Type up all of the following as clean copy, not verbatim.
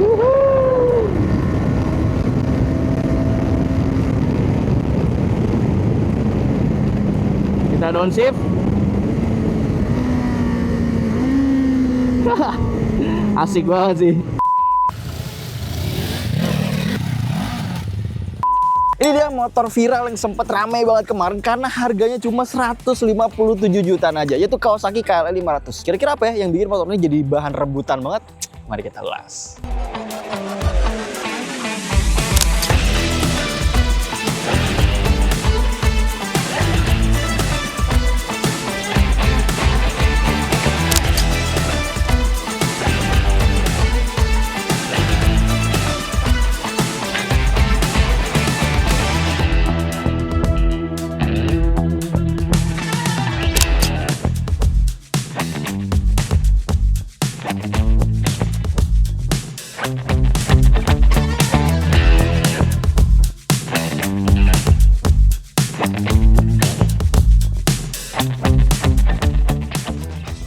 Kita downshift. Asik banget sih. Ini dia motor viral yang sempat ramai banget kemarin karena harganya cuma 157 jutaan aja, yaitu Kawasaki KLX 500. Kira-kira apa ya yang bikin motor ini jadi bahan rebutan banget? Mari kita ulas.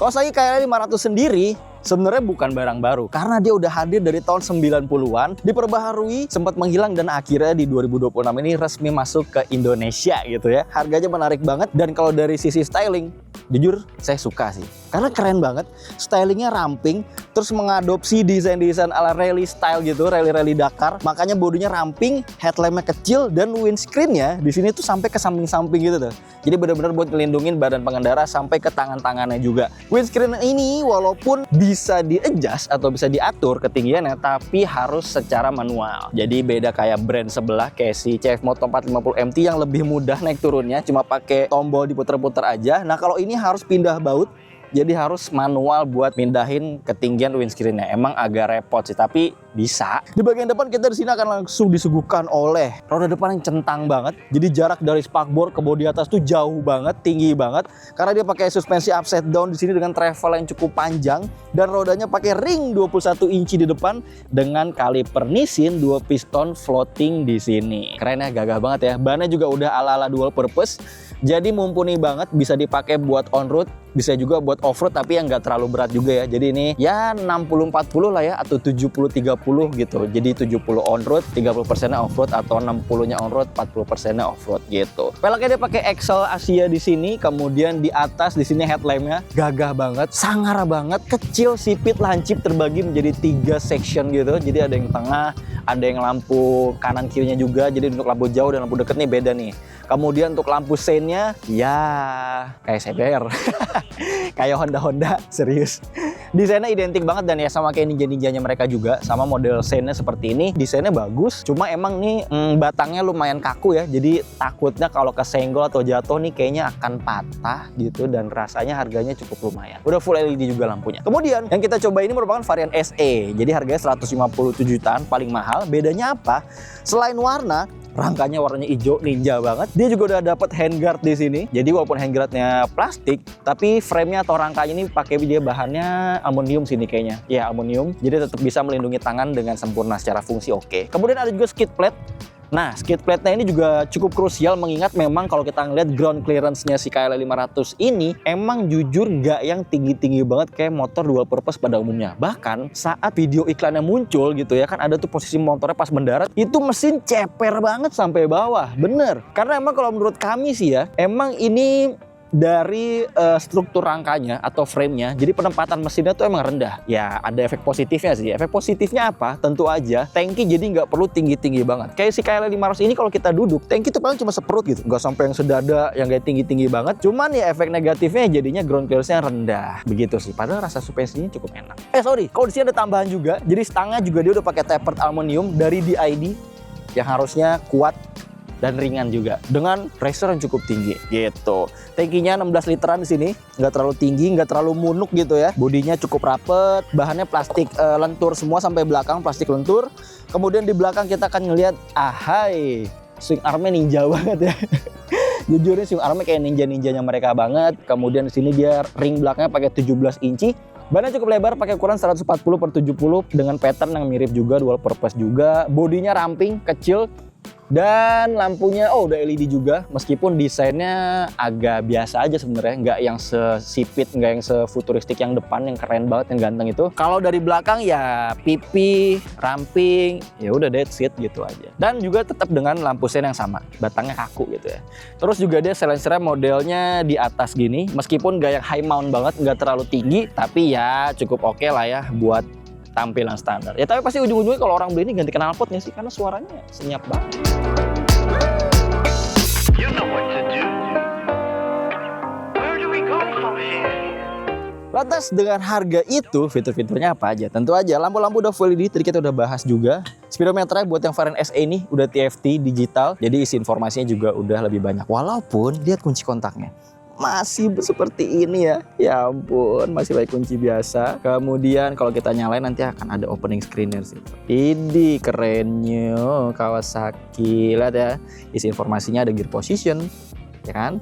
Kawasaki KLX 500 sendiri sebenarnya bukan barang baru karena dia udah hadir dari tahun 90-an, diperbaharui, sempat menghilang dan akhirnya di 2026 ini resmi masuk ke Indonesia gitu ya. Harganya menarik banget dan kalau dari sisi styling, jujur saya suka sih. Karena keren banget, stylingnya ramping, terus mengadopsi desain-desain ala rally style gitu, rally-rally Dakar. Makanya bodinya ramping, headlampnya kecil, dan windscreennya di sini tuh sampai ke samping-samping gitu tuh. Jadi benar-benar buat ngelindungin badan pengendara sampai ke tangan-tangannya juga. Windscreen ini walaupun bisa di-adjust atau bisa diatur ketinggiannya, tapi harus secara manual. Jadi beda kayak brand sebelah kayak si CF Moto 450 MT yang lebih mudah naik turunnya, cuma pakai tombol diputer-puter aja. Nah kalau ini harus pindah baut. Jadi harus manual buat pindahin ketinggian windscreen-nya. Emang agak repot sih, tapi bisa. Di bagian depan kita di sini akan langsung disuguhkan oleh roda depan yang centang banget. Jadi jarak dari spakbor ke bodi atas tuh jauh banget, tinggi banget. Karena dia pakai suspensi upside down di sini dengan travel yang cukup panjang dan rodanya pakai ring 21 inci di depan dengan kaliper Nissin 2 piston floating di sini. Keren ya, gagah banget ya. Bannya juga udah ala-ala dual purpose. Jadi mumpuni banget, bisa dipakai buat on-road, bisa juga buat off-road tapi yang nggak terlalu berat juga ya. Jadi ini ya 60-40 lah ya, atau 70-30 gitu. Jadi 70 on-road, 30%-nya off-road, atau 60-nya on-road, 40%-nya off-road gitu. Peleknya dia pakai Excel Asia di sini, kemudian di atas di sini headlampnya gagah banget, sangar banget, kecil, sipit, lancip, terbagi menjadi 3 section gitu. Jadi ada yang tengah, ada yang lampu kanan kirinya juga. Jadi untuk lampu jauh dan lampu deket nih beda nih. Kemudian untuk lampu seinnya ya kayak CBR. Kayak Honda, serius. Desainnya identik banget dan ya sama kayak ninja-ninjanya mereka juga, sama model seinnya seperti ini. Desainnya bagus, cuma emang nih batangnya lumayan kaku ya. Jadi takutnya kalau kesenggol atau jatuh nih kayaknya akan patah gitu, dan rasanya harganya cukup lumayan. Udah full LED juga lampunya. Kemudian yang kita coba ini merupakan varian SE. Jadi harganya 157 jutaan, paling mahal. Bedanya apa? Selain warna, rangkanya warnanya hijau ninja banget. Dia juga udah dapat handguard di sini. Jadi walaupun handguardnya plastik, tapi frame-nya atau rangkanya ini pakai dia bahannya aluminium sini kayaknya. Ya aluminium. Jadi tetap bisa melindungi tangan dengan sempurna secara fungsi oke. Kemudian ada juga skid plate. Nah, skid plate-nya ini juga cukup krusial mengingat memang kalau kita ngeliat ground clearance-nya si KLX 500 ini emang jujur nggak yang tinggi-tinggi banget kayak motor dual purpose pada umumnya. Bahkan saat video iklannya muncul gitu ya, kan ada tuh posisi motornya pas mendarat, itu mesin ceper banget sampai bawah. Bener. Karena emang kalau menurut kami sih ya, emang ini dari struktur rangkanya atau frame-nya, jadi penempatan mesinnya tuh emang rendah. Ya ada efek positifnya sih. Efek positifnya apa? Tentu aja tangki jadi nggak perlu tinggi-tinggi banget. Kayak si KLX 500 ini kalau kita duduk, tangki tuh paling cuma seperut gitu, nggak sampai yang sedada, yang kayak tinggi-tinggi banget. Cuman ya efek negatifnya jadinya ground clearance-nya rendah. Begitu sih. Padahal rasa suspensinya cukup enak. Sorry, kalau di sini ada tambahan juga. Jadi stangnya juga dia udah pakai tapered aluminium dari DID yang harusnya kuat dan ringan juga dengan pressure yang cukup tinggi gitu. Tangkinya 16 literan di sini, nggak terlalu tinggi, nggak terlalu munuk gitu ya. Bodinya cukup rapet, bahannya plastik lentur semua sampai belakang, plastik lentur. Kemudian di belakang kita akan ngelihat, ahai, swing armnya ninja banget ya. Jujur ini swing armnya kayak ninja-ninjanya mereka banget. Kemudian di sini dia ring belakangnya pakai 17 inci. Bannya cukup lebar, pakai ukuran 140/70 dengan pattern yang mirip juga, dual purpose juga. Bodinya ramping, kecil. Dan lampunya udah LED juga, meskipun desainnya agak biasa aja sebenarnya, nggak yang sesipit, nggak yang sefuturistik yang depan yang keren banget, yang ganteng itu. Kalau dari belakang ya pipi, ramping, ya udah that's it gitu aja. Dan juga tetap dengan lampu sen yang sama, batangnya kaku gitu ya. Terus juga dia silencernya modelnya di atas gini, meskipun nggak yang high mount banget, nggak terlalu tinggi, tapi ya cukup oke lah ya buat tampilan standar. Ya tapi pasti ujung-ujungnya kalau orang beli ini ganti knalpot nggak sih? Karena suaranya senyap banget. You know what to do. Where do we go from here? Lantas dengan harga itu, fitur-fiturnya apa aja? Tentu aja lampu-lampu udah full LED, tadi kita udah bahas juga. Speedometernya buat yang varian SE ini udah TFT digital, jadi isi informasinya juga udah lebih banyak. Walaupun lihat kunci kontaknya masih seperti ini ya. Ya ampun, masih pakai kunci biasa. Kemudian kalau kita nyalain nanti akan ada opening screener sih. Ini kerennya Kawasaki. Lihat ya, isi informasinya ada gear position, ya kan?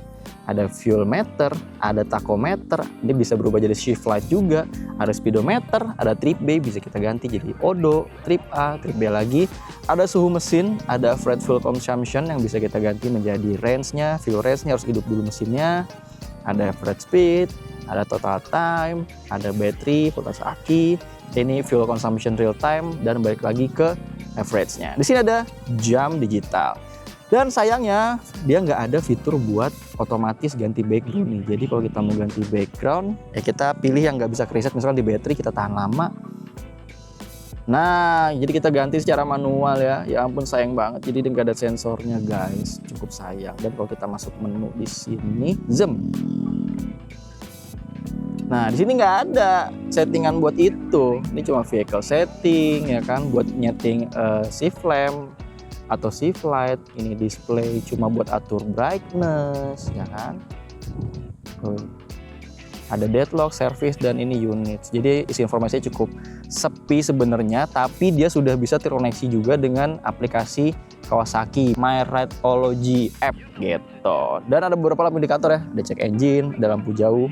Ada fuel meter, ada tachometer, ini bisa berubah jadi shift light juga, ada speedometer, ada trip B bisa kita ganti jadi odo, trip A, trip B lagi, ada suhu mesin, ada flat fuel consumption yang bisa kita ganti menjadi range-nya, fuel range-nya harus hidup dulu mesinnya, ada flat speed, ada total time, ada battery, voltase aki, ini fuel consumption real time, dan balik lagi ke average-nya. Di sini ada jam digital. Dan sayangnya dia nggak ada fitur buat otomatis ganti background nih. Jadi kalau kita mau ganti background, ya kita pilih yang nggak bisa reset. Misalkan di battery kita tahan lama. Nah, jadi kita ganti secara manual ya. Ya ampun sayang banget. Jadi dia nggak ada sensornya guys. Cukup sayang. Dan kalau kita masuk menu di sini, zoom. Nah, di sini nggak ada settingan buat itu. Ini cuma vehicle setting ya kan, buat nyeting shift lamp atau shift light. Ini display cuma buat atur brightness ya kan. Ada deadlock, service, dan ini units. Jadi isi informasinya cukup sepi sebenarnya, tapi dia sudah bisa terkoneksi juga dengan aplikasi Kawasaki My Rideology app gitu. Dan ada beberapa lampu indikator ya, ada check engine, ada lampu jauh,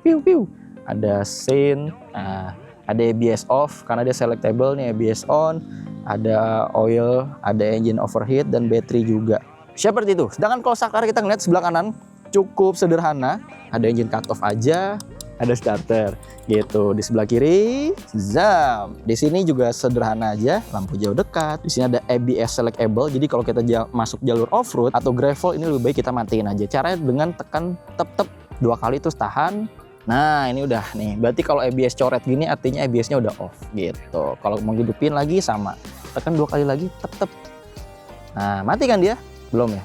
piu, ada scene, ada ABS off karena dia selectable nih, ABS on, ada oil, ada engine overheat, dan battery juga. Seperti itu. Sedangkan kalau sekarang kita ngeliat sebelah kanan cukup sederhana, ada engine cut off aja, ada starter gitu. Di sebelah kiri, zam. Di sini juga sederhana aja, lampu jauh dekat. Di sini ada ABS selectable. Jadi kalau kita masuk jalur off-road atau gravel ini lebih baik kita matiin aja. Caranya dengan tekan tep 2 kali terus tahan. Nah ini udah nih, berarti kalau ABS coret gini artinya ABS-nya udah off gitu. Kalau mau hidupin lagi sama, tekan 2 kali lagi, tep. Nah mati kan dia? Belum ya?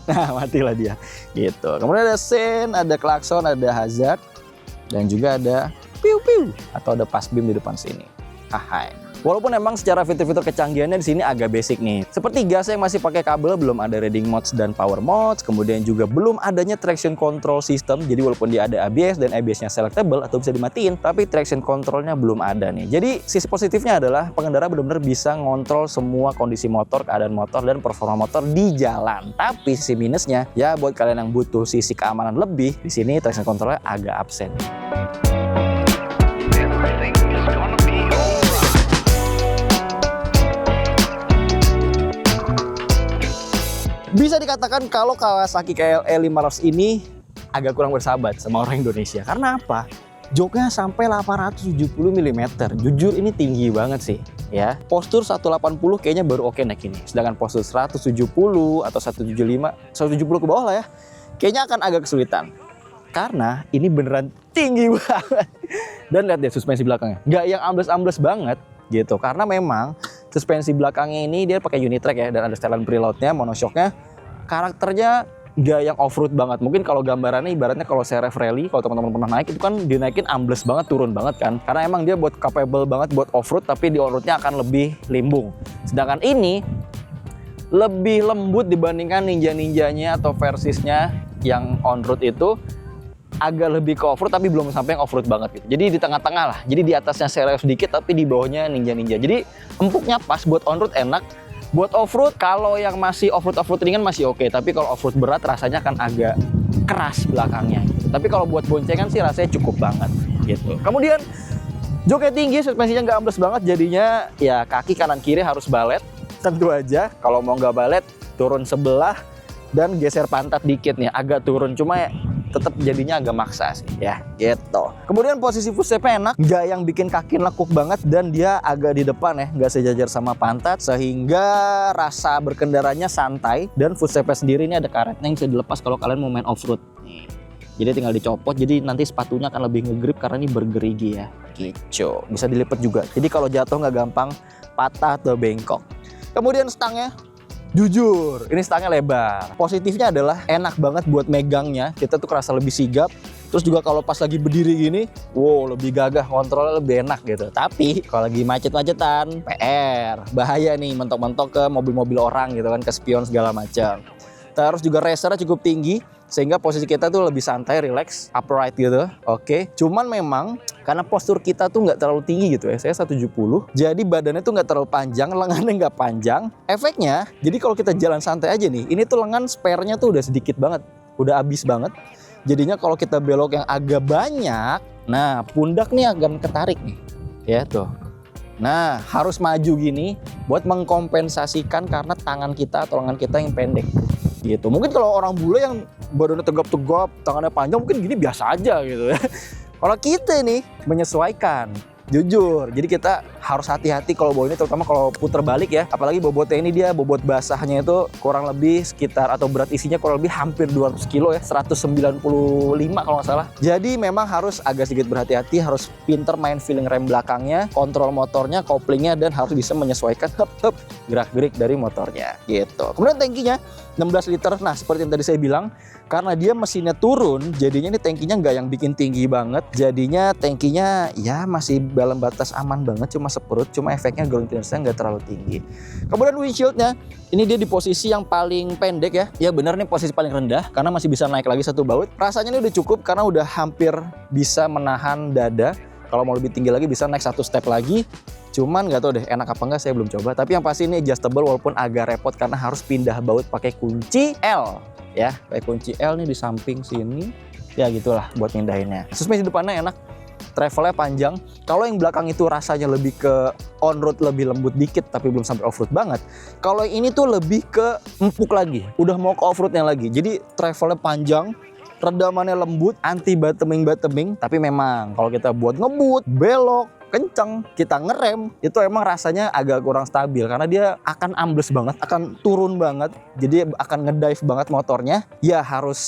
Nah matilah dia gitu. Kemudian ada sen, ada klakson, ada hazard, dan juga ada piu atau ada pass beam di depan sini. Hai. Walaupun emang secara fitur-fitur kecanggihannya di sini agak basic nih. Seperti gas yang masih pakai kabel, belum ada riding modes dan power modes, kemudian juga belum adanya traction control system. Jadi walaupun dia ada ABS dan ABS-nya selectable atau bisa dimatiin, tapi traction controlnya belum ada nih. Jadi sisi positifnya adalah pengendara benar-benar bisa ngontrol semua kondisi motor, keadaan motor, dan performa motor di jalan. Tapi sisi minusnya ya buat kalian yang butuh sisi keamanan lebih, di sini traction controlnya agak absen. Bisa dikatakan kalau Kawasaki KLE 500 ini agak kurang bersahabat sama orang Indonesia. Karena apa? Joknya sampai 870 mm. Jujur ini tinggi banget sih ya. Postur 180 kayaknya baru oke naik ini. Sedangkan postur 170 atau 175, 170 ke bawah lah ya, kayaknya akan agak kesulitan. Karena ini beneran tinggi banget. Dan lihat deh suspensi belakangnya. Nggak yang ambles-ambles banget gitu. Karena memang suspensi belakangnya ini dia pakai unitrack ya, dan ada setelan preloadnya, monoshocknya. Karakternya nggak yang off-road banget. Mungkin kalau gambarannya ibaratnya kalau CRF Rally, kalau teman-teman pernah naik itu kan dinaikin ambles banget, turun banget kan. Karena emang dia buat capable banget buat off-road, tapi di on-roadnya akan lebih limbung. Sedangkan ini lebih lembut dibandingkan ninja-ninjanya atau versisnya yang on-road itu. Agak lebih ke off-road tapi belum sampai yang off-road banget gitu. Jadi di tengah-tengah lah. Jadi di atasnya CRF sedikit tapi di bawahnya ninja-ninja. Jadi empuknya pas, buat on-road enak. Buat off-road kalau yang masih off-road ringan masih oke. Tapi kalau off-road berat rasanya kan agak keras belakangnya gitu. Tapi kalau buat boncengan sih rasanya cukup banget gitu. Kemudian joknya tinggi, suspensinya nggak ambles banget. Jadinya ya kaki kanan kiri harus balet. tentu aja kalau mau nggak balet turun sebelah dan geser pantat dikit nih, agak turun, cuma ya tetap jadinya agak maksa sih ya gitu. Kemudian posisi footstep-nya enak, nggak yang bikin kaki lekuk banget, dan dia agak di depan ya, nggak sejajar sama pantat, sehingga rasa berkendaranya santai. Dan footstep-nya sendiri ini ada karetnya yang bisa dilepas kalau kalian mau main off-road nih. Jadi tinggal dicopot, jadi nanti sepatunya akan lebih ngegrip karena ini bergerigi ya gitu. Bisa dilipat juga, jadi kalau jatuh nggak gampang patah atau bengkok. Kemudian stangnya, jujur, ini stangnya lebar. Positifnya adalah enak banget buat megangnya. Kita tuh kerasa lebih sigap. Terus juga kalau pas lagi berdiri gini, wow, lebih gagah, kontrolnya lebih enak gitu. Tapi kalau lagi macet-macetan, PR, bahaya nih, mentok-mentok ke mobil-mobil orang gitu kan, ke spion segala macam. Terus juga racernya cukup tinggi, sehingga posisi kita tuh lebih santai, relax, upright gitu. Oke. Cuman memang karena postur kita tuh nggak terlalu tinggi gitu ya. Saya 170, jadi badannya tuh nggak terlalu panjang, lengannya nggak panjang. Efeknya, jadi kalau kita jalan santai aja nih, ini tuh lengan spare-nya tuh udah sedikit banget, udah habis banget. Jadinya kalau kita belok yang agak banyak, nah pundak nih agak ketarik nih, ya tuh. Nah harus maju gini buat mengkompensasikan karena tangan kita atau lengan kita yang pendek. Gitu. Mungkin kalau orang bule yang badannya tegap-tegap, tangannya panjang, mungkin gini biasa aja gitu ya. Kalau kita nih menyesuaikan, jujur. Jadi kita harus hati-hati kalau bawa ini, terutama kalau puter balik ya. Apalagi bobotnya ini, dia bobot basahnya itu kurang lebih sekitar, atau berat isinya kurang lebih hampir 200 kilo ya, 195 kalau nggak salah. Jadi memang harus agak sedikit berhati-hati, harus pinter main feeling rem belakangnya, kontrol motornya, koplingnya, dan harus bisa menyesuaikan gerak-gerik dari motornya gitu. Kemudian tangkinya 16 liter. Nah seperti yang tadi saya bilang, karena dia mesinnya turun, jadinya ini tangkinya nggak yang bikin tinggi banget. Jadinya tangkinya ya masih dalam batas aman banget, cuma seperut, cuma efeknya ground clearance-nya nggak terlalu tinggi. Kemudian windshield-nya, ini dia di posisi yang paling pendek ya. Ya benar nih, posisi paling rendah, karena masih bisa naik lagi satu baut. Rasanya ini udah cukup karena udah hampir bisa menahan dada. Kalau mau lebih tinggi lagi bisa naik satu step lagi. Cuman nggak tahu deh enak apa enggak, saya belum coba. Tapi yang pasti ini adjustable, walaupun agak repot karena harus pindah baut pakai kunci L. Ya, pakai kunci L nih di samping sini. Ya gitulah buat mindahinnya. Suspensi depannya enak, travelnya panjang. Kalau yang belakang itu rasanya lebih ke on road, lebih lembut dikit tapi belum sampai off road banget. Kalau ini tuh lebih ke empuk lagi, udah mau ke off roadnya lagi. Jadi travelnya panjang, redamannya lembut, anti bottoming. Tapi memang kalau kita buat ngebut, belok, kenceng, kita ngerem, itu emang rasanya agak kurang stabil karena dia akan ambles banget, akan turun banget, jadi akan ngedive banget motornya. Ya harus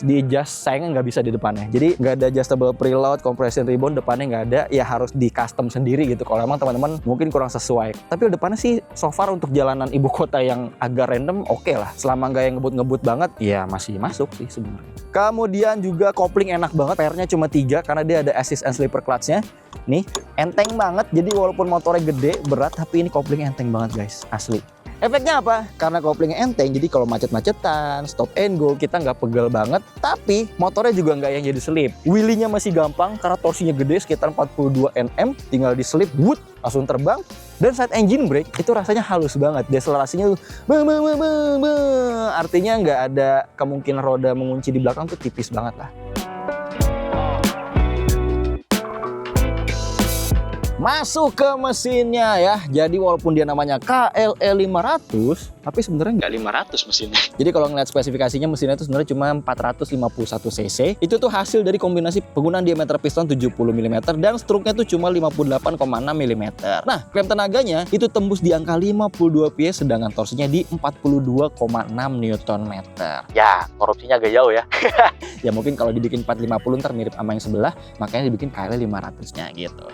di-adjust, sayangnya nggak bisa di depannya, jadi nggak ada adjustable preload, compression ribbon, depannya nggak ada, ya harus di custom sendiri gitu kalau emang teman-teman mungkin kurang sesuai. Tapi depannya sih so far untuk jalanan ibu kota yang agak random oke lah, selama nggak yang ngebut-ngebut banget ya masih masuk sih sebenarnya. Kemudian juga kopling enak banget, PR-nya cuma 3 karena dia ada assist and slipper clutch-nya. Nih, enteng banget, jadi walaupun motornya gede, berat, tapi ini kopling enteng banget guys, asli. Efeknya apa? Karena koplingnya enteng, jadi kalau macet-macetan, stop and go, kita nggak pegel banget. Tapi motornya juga nggak yang jadi selip. Wheelie-nya masih gampang karena torsinya gede, sekitar 42 Nm. Tinggal di selip, wood, langsung terbang. Dan saat engine brake, itu rasanya halus banget. Deselerasinya tuh, artinya nggak ada kemungkinan roda mengunci di belakang, tuh tipis banget lah. Masuk ke mesinnya ya. Jadi walaupun dia namanya KLE 500, tapi sebenarnya nggak 500 mesinnya. Jadi kalau ngeliat spesifikasinya, mesinnya itu sebenarnya cuma 451 cc. Itu tuh hasil dari kombinasi penggunaan diameter piston 70 mm dan struknya tuh cuma 58,6 mm. Nah, klaim tenaganya itu tembus di angka 52 PS, sedangkan torsinya di 42,6 Nm. Ya, korupsinya agak jauh ya. Ya mungkin kalau dibikin 450 ntar mirip sama yang sebelah, makanya dibikin KLE 500-nya gitu.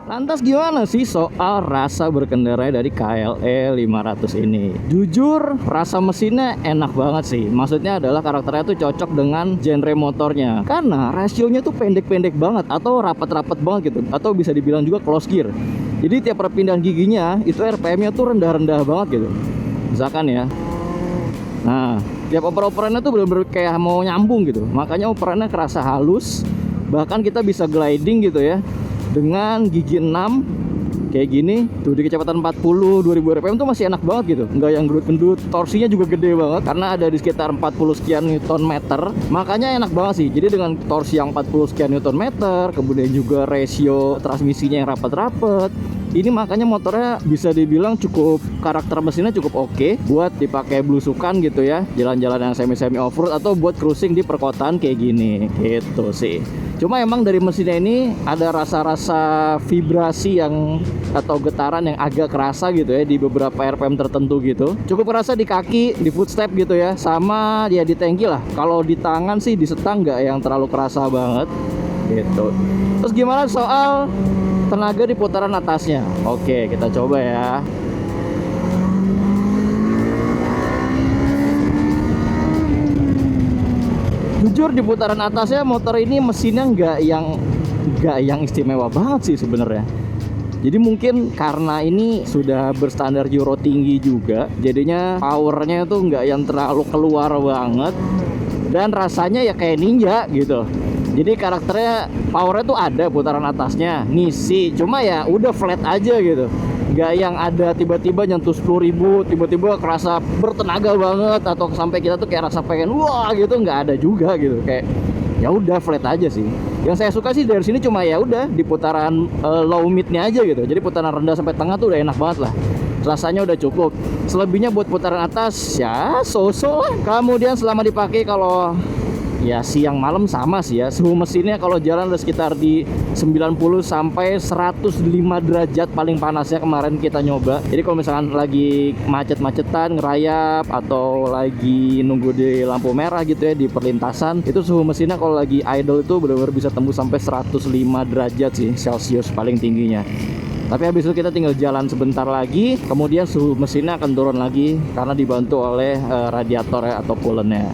Lantas gimana sih soal rasa berkendara dari KLE 500 ini? Jujur, rasa mesinnya enak banget sih. Maksudnya adalah karakternya tuh cocok dengan genre motornya. Karena rasionya tuh pendek-pendek banget atau rapat-rapat banget gitu. Atau bisa dibilang juga close gear. Jadi tiap perpindahan giginya itu RPM-nya tuh rendah-rendah banget gitu. Misalkan ya. Nah, tiap oper-operannya tuh bener-bener kayak mau nyambung gitu. Makanya operannya kerasa halus. Bahkan kita bisa gliding gitu ya. Dengan gigi 6 kayak gini tuh di kecepatan 40 2000 rpm tuh masih enak banget gitu, nggak yang gendut-gendut. Torsinya juga gede banget karena ada di sekitar 40 sekian Newton meter, makanya enak banget sih. Jadi dengan torsi yang 40 sekian Newton meter, kemudian juga rasio transmisinya yang rapat-rapat, ini makanya motornya bisa dibilang cukup, karakter mesinnya cukup oke buat dipakai blusukan gitu ya, jalan-jalan yang semi-semi off-road atau buat cruising di perkotaan kayak gini gitu sih. Cuma emang dari mesinnya ini ada rasa-rasa vibrasi yang atau getaran yang agak kerasa gitu ya di beberapa RPM tertentu gitu. Cukup kerasa di kaki, di footstep gitu ya, sama ya di tangki lah. Kalau di tangan sih di setang nggak yang terlalu kerasa banget gitu. Terus gimana soal tenaga di putaran atasnya? Oke, kita coba ya. Jujur di putaran atasnya motor ini mesinnya nggak yang istimewa banget sih sebenarnya. Jadi mungkin karena ini sudah berstandar Euro tinggi juga, jadinya powernya tuh nggak yang terlalu keluar banget, dan rasanya ya kayak Ninja gitu. Jadi karakternya, powernya tuh ada putaran atasnya, ngisi, cuma ya udah flat aja gitu. Gak yang ada tiba-tiba nyentuh 10.000, tiba-tiba kerasa bertenaga banget, atau sampai kita tuh kayak rasa pengen wah gitu, nggak ada juga gitu. Kayak ya udah flat aja sih. Yang saya suka sih dari sini cuma ya udah di putaran low midnya aja gitu. Jadi putaran rendah sampai tengah tuh udah enak banget lah. Rasanya udah cukup. Selebihnya buat putaran atas ya so-so lah. Kemudian selama dipakai, kalau ya siang malam sama sih ya, suhu mesinnya kalau jalan udah sekitar di 90 sampai 105 derajat paling panasnya kemarin kita nyoba. Jadi kalau misalkan lagi macet-macetan ngerayap atau lagi nunggu di lampu merah gitu ya di perlintasan, itu suhu mesinnya kalau lagi idle itu benar-benar bisa tembus sampai 105 derajat sih Celcius paling tingginya. Tapi habis itu kita tinggal jalan sebentar lagi, kemudian suhu mesinnya akan turun lagi karena dibantu oleh radiator ya, atau coolant-nya.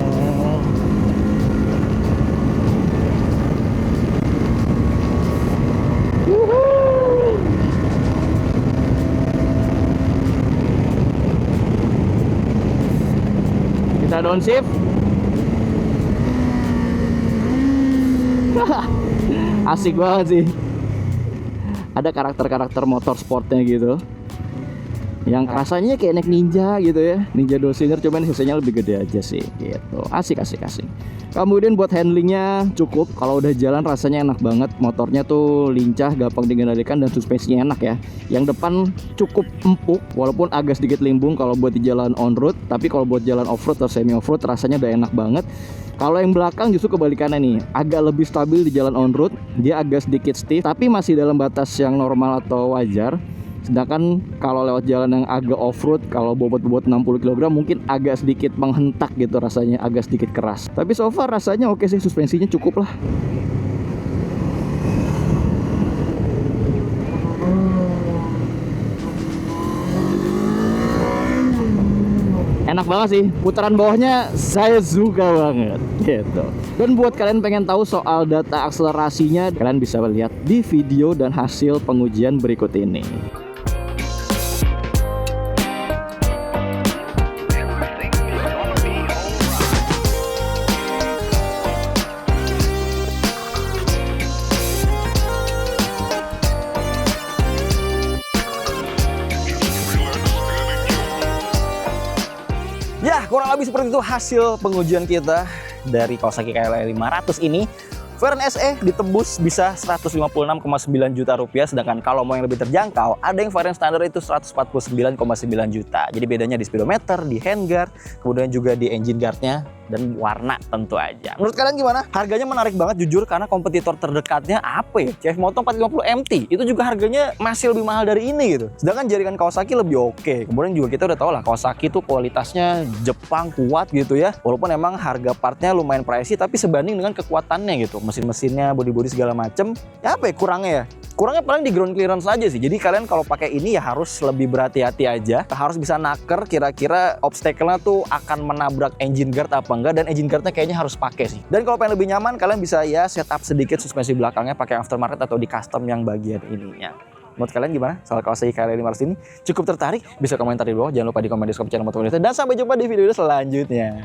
Kita downshift. Asik banget sih. Ada karakter-karakter motor sportnya gitu, yang rasanya kayak naik Ninja gitu ya, Ninja 2 cylinder, cuman cc-nya lebih gede aja sih gitu. Asik. Kemudian buat handlingnya cukup, kalau udah jalan rasanya enak banget. Motornya tuh lincah, gampang dikendalikan, dan suspensinya enak ya. Yang depan cukup empuk walaupun agak sedikit limbung kalau buat di jalan on road, tapi kalau buat jalan off road atau semi off road rasanya udah enak banget. Kalau yang belakang justru kebalikannya nih, agak lebih stabil di jalan on road, dia agak sedikit stiff tapi masih dalam batas yang normal atau wajar. Sedangkan kalau lewat jalan yang agak off-road, kalau bobot-bobot 60 kg mungkin agak sedikit menghentak gitu rasanya, agak sedikit keras. Tapi so far rasanya oke sih, suspensinya cukup lah. Enak banget sih, putaran bawahnya saya suka banget gitu. Dan buat kalian pengen tahu soal data akselerasinya, kalian bisa lihat di video dan hasil pengujian berikut ini. Ya, kurang lebih seperti itu hasil pengujian kita dari Kawasaki KLE 500 ini. Variant SE ditembus bisa 156,9 juta rupiah, sedangkan kalau mau yang lebih terjangkau, ada yang varian standar itu 149,9 juta. Jadi bedanya di speedometer, di handguard, kemudian juga di engine guardnya, dan warna tentu aja. Menurut kalian gimana? Harganya menarik banget jujur, karena kompetitor terdekatnya apa ya? CF Moto 450 MT, itu juga harganya masih lebih mahal dari ini gitu. Sedangkan jaringan Kawasaki lebih oke. Kemudian juga kita udah tahu lah, Kawasaki itu kualitasnya Jepang kuat gitu ya. Walaupun emang harga partnya lumayan pricey, tapi sebanding dengan kekuatannya gitu. Mesin-mesinnya, body-body segala macem, ya apa ya kurangnya ya? Kurangnya paling di ground clearance aja sih. Jadi kalian kalau pakai ini ya harus lebih berhati-hati aja. Harus bisa naker kira-kira obstacle-nya tuh akan menabrak engine guard apa enggak, dan engine guard-nya kayaknya harus pakai sih. Dan kalau pengen lebih nyaman, kalian bisa ya setup sedikit suspensi belakangnya pakai aftermarket atau di custom yang bagian ininya. Menurut kalian gimana soal Kawasaki KLE 500 ini? Cukup tertarik? Bisa komentar di bawah. Jangan lupa di komen di deskripsi channel Moto Indonesia. Dan sampai jumpa di video selanjutnya.